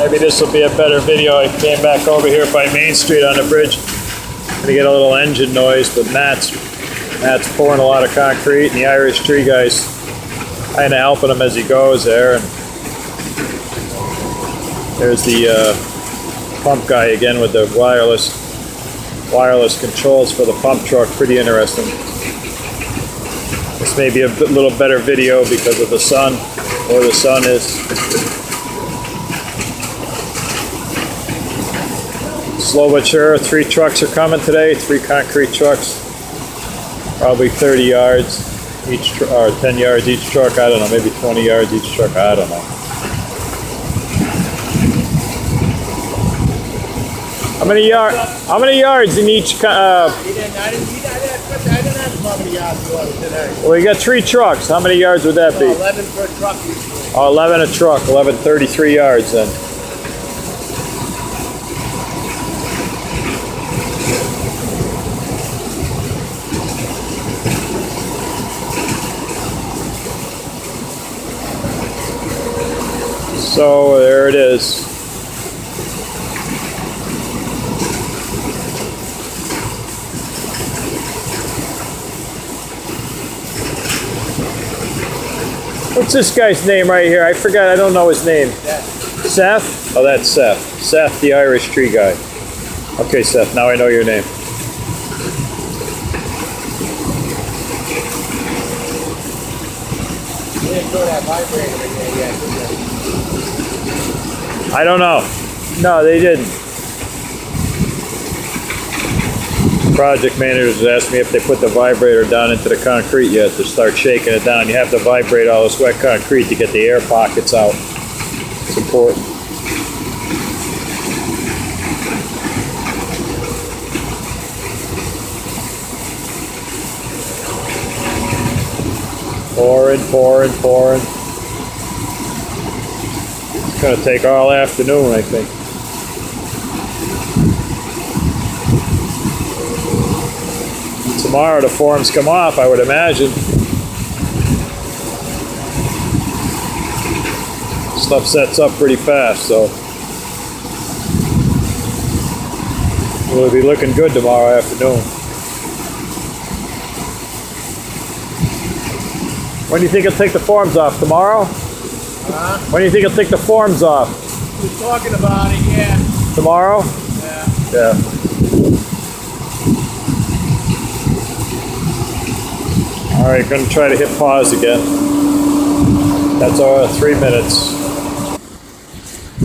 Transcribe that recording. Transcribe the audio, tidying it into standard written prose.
Maybe this will be a better video. I came back over here by Main Street on the bridge. Gonna get a little engine noise, but Matt's pouring a lot of concrete, and the Irish tree guy's kind of helping him as he goes there. And there's the pump guy again with the wireless controls for the pump truck. Pretty interesting. This may be a little better video because of the sun, where the sun is. Slow but sure, 3 trucks are coming today, 3 concrete trucks. Probably 30 yards each, or 10 yards each truck, I don't know, maybe 20 yards each truck, I don't know. How many yards in each? I didn't have how many yards today. Well, you got 3 trucks. How many yards would that be? 11 per truck usually. Oh, 11 a truck. 11, 33 yards then. So there it is. What's this guy's name right here? I forgot. I don't know his name. Seth? Oh, that's Seth. Seth, the Irish tree guy. Okay, Seth. Now I know your name. You didn't throw that vibrator in there yet, did you? I don't know. No, they didn't. Project managers asked me if they put the vibrator down into the concrete yet to start shaking it down. You have to vibrate all this wet concrete to get the air pockets out. It's important. Pouring, pouring, pouring. It's going to take all afternoon, I think. Tomorrow the forms come off, I would imagine. Stuff sets up pretty fast, so we'll be looking good tomorrow afternoon. When do you think he'll take the forms off? Tomorrow? When do you think he'll take the forms off? We're talking about it, yeah. Tomorrow? Yeah. Yeah. All right, gonna try to hit pause again. That's 3 minutes.